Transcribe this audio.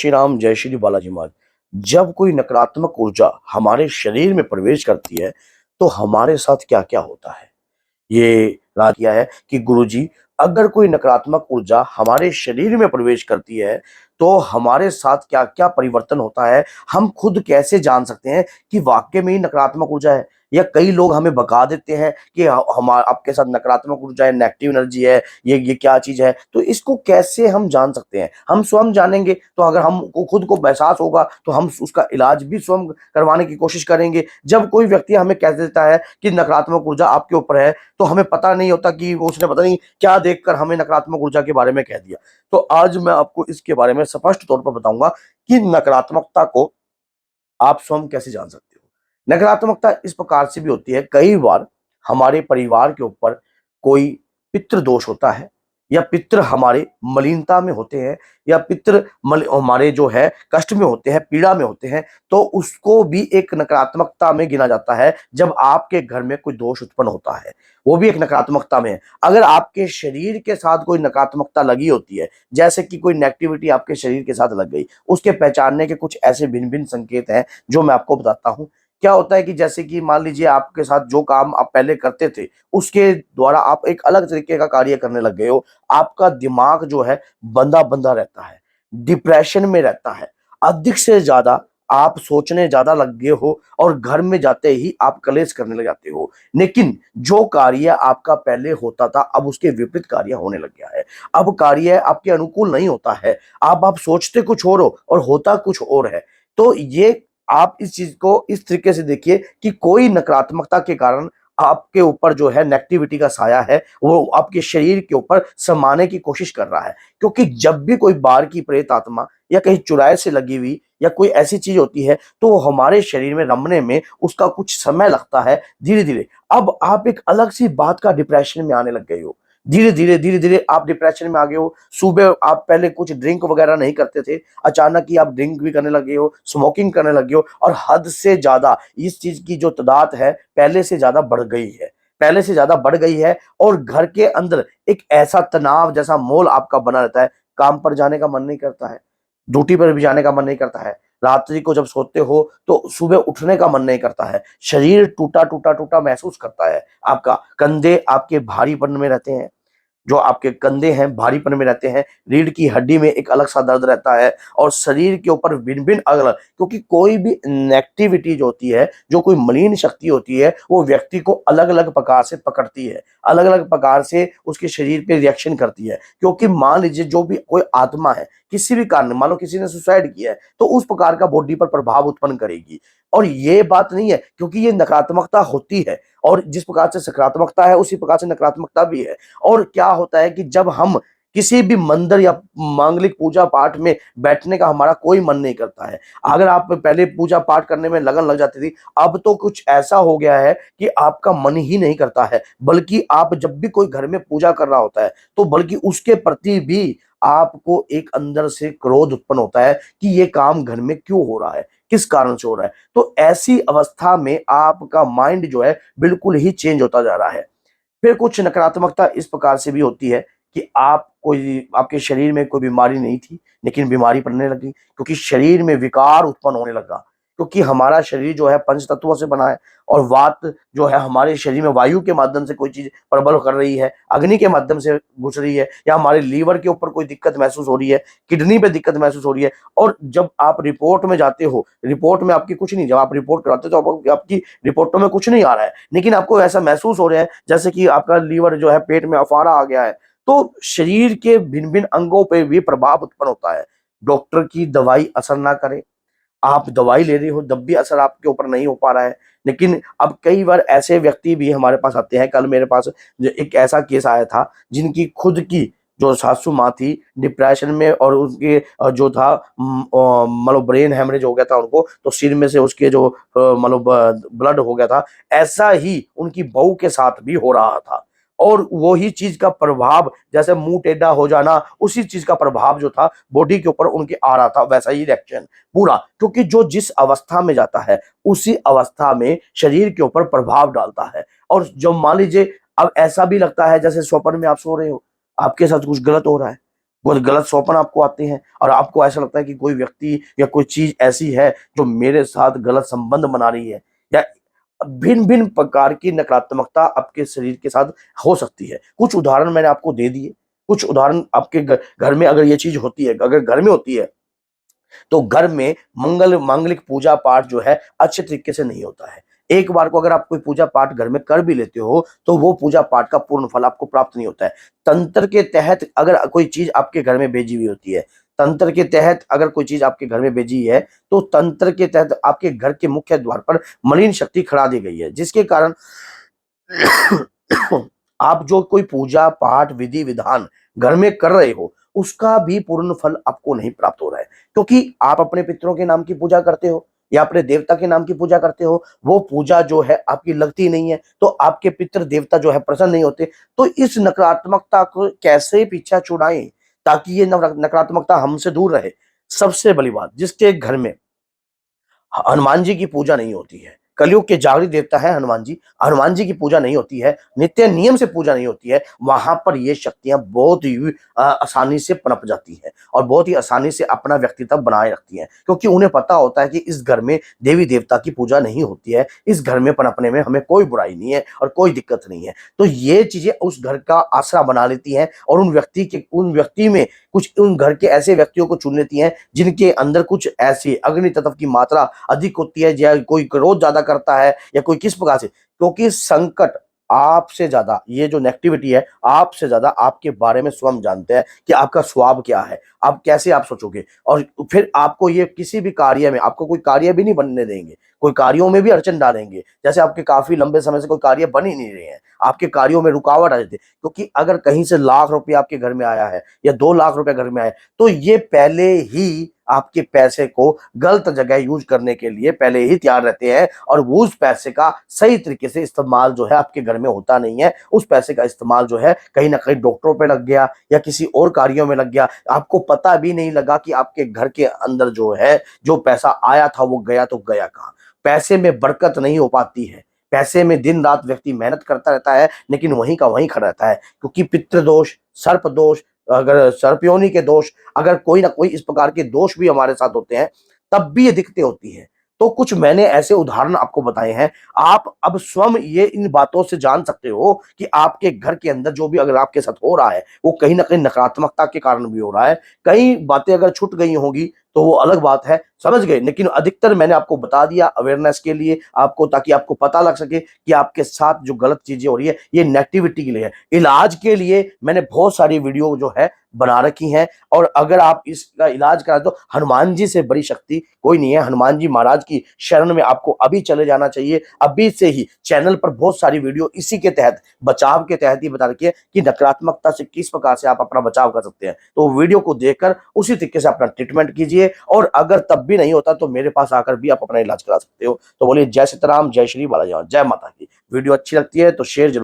श्री राम, जय श्री बालाजी महाराज। जब कोई नकारात्मक ऊर्जा हमारे शरीर में प्रवेश करती है, तो हमारे साथ क्या-क्या होता है? ये राज किया है कि गुरुजी, अगर कोई नकारात्मक ऊर्जा हमारे शरीर में प्रवेश करती है, तो हमारे साथ क्या-क्या परिवर्तन होता है? हम खुद कैसे जान सकते हैं कि वाक़ई में ही नकारात्मक ऊर्जा है? या कई लोग हमें बता देते हैं कि आपके साथ नकारात्मक ऊर्जा है, नेगेटिव एनर्जी है, ये क्या चीज़ है? तो इसको कैसे हम जान सकते हैं? हम स्वयं जानेंगे, तो अगर हमको खुद को एहसास होगा, तो हम उसका इलाज भी स्वयं करवाने की कोशिश करेंगे। जब कोई व्यक्ति हमें कह देता है कि नकारात्मक ऊर्जा आपके ऊपर है, तो हमें पता नहीं होता कि उसने पता नहीं क्या देखकर हमें नकारात्मक ऊर्जा के बारे में कह दिया। तो आज मैं आपको इसके बारे में स्पष्ट तौर पर बताऊँगा कि नकारात्मकता को आप स्वयं कैसे जान सकते हो। नकारात्मकता इस प्रकार से भी होती है, कई बार हमारे परिवार के ऊपर कोई पितृ दोष होता है, या पितृ हमारे मलिनता में होते हैं, या पितृ हमारे जो है कष्ट में होते हैं, पीड़ा में होते हैं, तो उसको भी एक नकारात्मकता में गिना जाता है। जब आपके घर में कोई दोष उत्पन्न होता है, वो भी एक नकारात्मकता में है। अगर आपके शरीर के साथ कोई नकारात्मकता लगी होती है, जैसे कि कोई नेगेटिविटी आपके शरीर के साथ लग गई, उसके पहचानने के कुछ ऐसे भिन्न भिन्न संकेत हैं जो मैं आपको बताता हूँ। क्या होता है कि जैसे कि मान लीजिए आपके साथ जो काम आप पहले करते थे, उसके द्वारा आप एक अलग तरीके का कार्य करने लग गए हो। आपका दिमाग जो है बंधा-बंधा रहता है, डिप्रेशन में रहता है। अधिक से ज़्यादा आप सोचने ज़्यादा लग गए हो, और घर में जाते ही आप कलेश करने लग जाते हो। लेकिन जो कार्य आपका पहले होता था, अब उसके विपरीत कार्य होने लग गया है। अब कार्य आपके अनुकूल नहीं होता है। आप सोचते कुछ और हो और होता कुछ और है। तो ये आप इस चीज़ को इस तरीके से देखिए कि कोई नकारात्मकता के कारण आपके ऊपर जो है नेगेटिविटी का साया है, वो आपके शरीर के ऊपर समाने की कोशिश कर रहा है। क्योंकि जब भी कोई बाहर की प्रेत आत्मा या कहीं चुड़ैल से लगी हुई या कोई ऐसी चीज़ होती है, तो वो हमारे शरीर में रमने में उसका कुछ समय लगता है, धीरे-धीरे। अब आप एक अलग-सी बात का डिप्रेशन में आने लग गए हो। धीरे-धीरे आप डिप्रेशन में आ गए हो। सुबह आप पहले कुछ ड्रिंक वगैरह नहीं करते थे, अचानक ही आप ड्रिंक भी करने लगे हो, स्मोकिंग करने लगे हो, और हद से ज़्यादा इस चीज़ की जो तादाद है, पहले से ज़्यादा बढ़ गई है। पहले से ज़्यादा बढ़ गई है, और घर के अंदर एक ऐसा तनाव जैसा माहौल आपका बना रहता है, काम पर जाने का मन नहीं करता है, ड्यूटी पर भी जाने का मन नहीं करता है। रात्रि को जब सोते हो, तो सुबह उठने का मन नहीं करता है। शरीर टूटा-टूटा महसूस करता है आपका। कंधे आपके भारीपन में रहते हैं। जो आपके कंधे हैं भारीपन में रहते हैं, रीढ़ की हड्डी में एक अलग सा दर्द रहता है, और शरीर के ऊपर भिन्न-भिन्न अलग-अलग, क्योंकि कोई भी नेगेटिविटी जो होती है, जो कोई मलिन शक्ति होती है, वो व्यक्ति को अलग-अलग प्रकार से पकड़ती है, अलग-अलग प्रकार से उसके शरीर पे रिएक्शन करती है। क्योंकि मान लीजिए जो भी कोई आत्मा है, किसी भी कारण, मान लो किसी ने सुसाइड किया है, तो उस प्रकार का बॉडी पर प्रभाव उत्पन्न करेगी। और ये बात नहीं है, क्योंकि ये नकारात्मकता होती है, और जिस प्रकार से सकारात्मकता है, उसी प्रकार से नकारात्मकता भी है। और क्या होता है कि जब हम किसी भी मंदिर या मांगलिक पूजा पाठ में बैठने का हमारा कोई मन नहीं करता है। अगर आप पहले पूजा पाठ करने में लगन लग जाती थी, अब तो कुछ ऐसा हो गया है कि आपका मन ही नहीं करता है। बल्कि आप जब भी कोई घर में पूजा कर रहा होता है, तो बल्कि उसके प्रति भी आपको एक अंदर से क्रोध उत्पन्न होता है कि ये काम घर में क्यों हो रहा है? किस कारण से हो रहा है? तो ऐसी अवस्था में आपका माइंड जो है बिल्कुल ही चेंज होता जा रहा है। फिर कुछ नकारात्मकता इस प्रकार से भी होती है कि आपके शरीर में कोई बीमारी नहीं थी, लेकिन बीमारी पड़ने लगी, क्योंकि शरीर में विकार उत्पन्न होने लगा। क्योंकि हमारा शरीर जो है पंच तत्वों से बना है, और वात जो है हमारे शरीर में वायु के माध्यम से कोई चीज़ प्रबल कर रही है, अग्नि के माध्यम से घुस रही है, या हमारे लीवर के ऊपर कोई दिक्कत महसूस हो रही है, किडनी पे दिक्कत महसूस हो रही है। और जब आप रिपोर्ट में जाते हो, रिपोर्ट में आपकी कुछ नहीं, जब आप रिपोर्ट कराते हो तो आपकी रिपोर्टों में कुछ नहीं आ रहा है, लेकिन आपको ऐसा महसूस हो रहा है जैसे कि आपका लीवर जो है पेट में अफारा आ गया है। तो शरीर के भिन्न-भिन्न अंगों पे भी प्रभाव उत्पन्न होता है। डॉक्टर की दवाई असर ना करे, आप दवाई ले रहे हो तब भी असर आपके ऊपर नहीं हो पा रहा है। लेकिन अब कई बार ऐसे व्यक्ति भी हमारे पास आते हैं। कल मेरे पास एक ऐसा केस आया था, जिनकी खुद की जो सासू माँ थी डिप्रेशन में, और उनके जो था मतलब ब्रेन हैमरेज हो गया था उनको, तो सिर में से उसके जो मतलब ब्लड हो गया था। ऐसा ही उनकी बहू के साथ भी हो रहा था, और वही चीज़ का प्रभाव, जैसे मुँह टेढ़ा हो जाना, उसी चीज़ का प्रभाव जो था बॉडी के ऊपर उनके आ रहा था, वैसा ही रिएक्शन पूरा। क्योंकि जो जिस अवस्था में जाता है, उसी अवस्था में शरीर के ऊपर प्रभाव डालता है। और जो मान लीजिए अब ऐसा भी लगता है जैसे स्वप्न में आप सो रहे हो, आपके साथ कुछ गलत हो रहा है, बहुत गलत स्वप्न आपको आते हैं और आपको ऐसा लगता है कि कोई व्यक्ति या कोई चीज ऐसी है जो मेरे साथ गलत संबंध बना रही है, या भिन्न भिन्न प्रकार की नकारात्मकता आपके शरीर के साथ हो सकती है। कुछ उदाहरण मैंने आपको दे दिए। कुछ उदाहरण आपके घर में अगर ये चीज होती है, अगर घर में होती है, तो घर में मांगलिक पूजा पाठ जो है अच्छे तरीके से नहीं होता है। एक बार को अगर आप कोई पूजा पाठ घर में कर भी लेते हो तो वो पूजा पाठ का पूर्ण फल आपको प्राप्त नहीं होता है। तंत्र के तहत अगर कोई चीज आपके घर में भेजी हुई होती है, तंत्र के तहत अगर कोई चीज आपके घर में भेजी है, तो तंत्र के तहत आपके घर के मुख्य द्वार पर मलिन शक्ति खड़ा दी गई है, जिसके कारण आप जो कोई पूजा पाठ विधि विधान घर में कर रहे हो उसका भी पूर्ण फल आपको नहीं प्राप्त हो रहा है, क्योंकि आप अपने पितरों के नाम की पूजा करते हो या अपने देवता के नाम की पूजा करते हो, वो पूजा जो है आपकी लगती नहीं है, तो आपके पितृ देवता जो है प्रसन्न नहीं होते। तो इस नकारात्मकता को कैसे पीछा छुड़ाएं ताकि ये नकारात्मकता हमसे दूर रहे? सबसे बड़ी बात, जिसके घर में हनुमान जी की पूजा नहीं होती है, कलयुग के जागृत देवता है हनुमान जी, हनुमान जी की पूजा नहीं होती है, नित्य नियम से पूजा नहीं होती है, वहां पर ये शक्तियां बहुत ही आसानी से पनप जाती हैं और बहुत ही आसानी से अपना व्यक्तित्व बनाए रखती हैं, क्योंकि उन्हें पता होता है कि इस घर में देवी देवता की पूजा नहीं होती है, इस घर में पनपने में हमें कोई बुराई नहीं है और कोई दिक्कत नहीं है। तो ये चीजें उस घर का आसरा बना लेती हैं और उन व्यक्ति में कुछ उन घर के ऐसे व्यक्तियों को चुन लेती हैं जिनके अंदर कुछ ऐसी अग्नि तत्व की मात्रा अधिक होती है, या कोई क्रोध ज्यादा करता है, या कोई किस प्रकार से, क्योंकि संकट आपसे ज्यादा, ये जो नेगेटिविटी है आपसे ज्यादा आपके बारे में स्वयं जानते हैं कि आपका स्वभाव क्या है, आप कैसे आप सोचोगे, और फिर आपको ये किसी भी कार्य में आपको कोई कार्य भी नहीं बनने देंगे, कोई कार्यों में भी अड़चन डालेंगे। जैसे आपके काफी लंबे समय से कोई कार्य बन ही नहीं रहे हैं, आपके कार्यों में रुकावट आ जाती है, क्योंकि अगर कहीं से लाख रुपया आपके घर में आया है या 2 लाख रुपया घर में आया, तो ये पहले ही आपके पैसे को गलत जगह यूज करने के लिए पहले ही तैयार रहते हैं, और वो उस पैसे का सही तरीके से इस्तेमाल जो है आपके घर में होता नहीं है। उस पैसे का इस्तेमाल जो है कहीं ना कहीं डॉक्टरों पे लग गया या किसी और कार्यों में लग गया, आपको पता भी नहीं लगा कि आपके घर के अंदर जो है जो पैसा आया था वो गया तो गया कहाँ। पैसे में बरकत नहीं हो पाती है, पैसे में दिन रात व्यक्ति मेहनत करता रहता है लेकिन वहीं का वहीं खड़ा रहता है, क्योंकि पितृदोष, सर्प दोष, अगर सर्पयोनि के दोष, अगर कोई ना कोई इस प्रकार के दोष भी हमारे साथ होते हैं तब भी ये दिक्कतें होती हैं। तो कुछ मैंने ऐसे उदाहरण आपको बताए हैं, आप अब स्वयं ये इन बातों से जान सकते हो कि आपके घर के अंदर जो भी अगर आपके साथ हो रहा है वो कहीं ना कहीं नकारात्मकता के कारण भी हो रहा है। कई बातें अगर छूट गई होंगी तो वो अलग बात है, समझ गए, लेकिन अधिकतर मैंने आपको बता दिया अवेयरनेस के लिए आपको, ताकि आपको पता लग सके कि आपके साथ जो गलत चीजें हो रही है ये नेगेटिविटी के लिए है। इलाज के लिए मैंने बहुत सारी वीडियो जो है बना रखी हैं, और अगर आप इसका इलाज करा तो हनुमान जी से बड़ी शक्ति कोई नहीं है। हनुमान जी महाराज की शरण में आपको अभी चले जाना चाहिए। अभी से ही चैनल पर बहुत सारी वीडियो इसी के तहत, बचाव के तहत ही बता रखी है कि नकारात्मकता से किस प्रकार से आप अपना बचाव कर सकते हैं। तो वीडियो को देखकर उसी तरीके से अपना ट्रीटमेंट कीजिए, और अगर तब भी नहीं होता तो मेरे पास आकर भी आप अपना इलाज करा सकते हो। तो बोलिए जय सीताराम, जय श्री बालाजी, जय माता की। वीडियो अच्छी लगती है तो शेयर जरूर।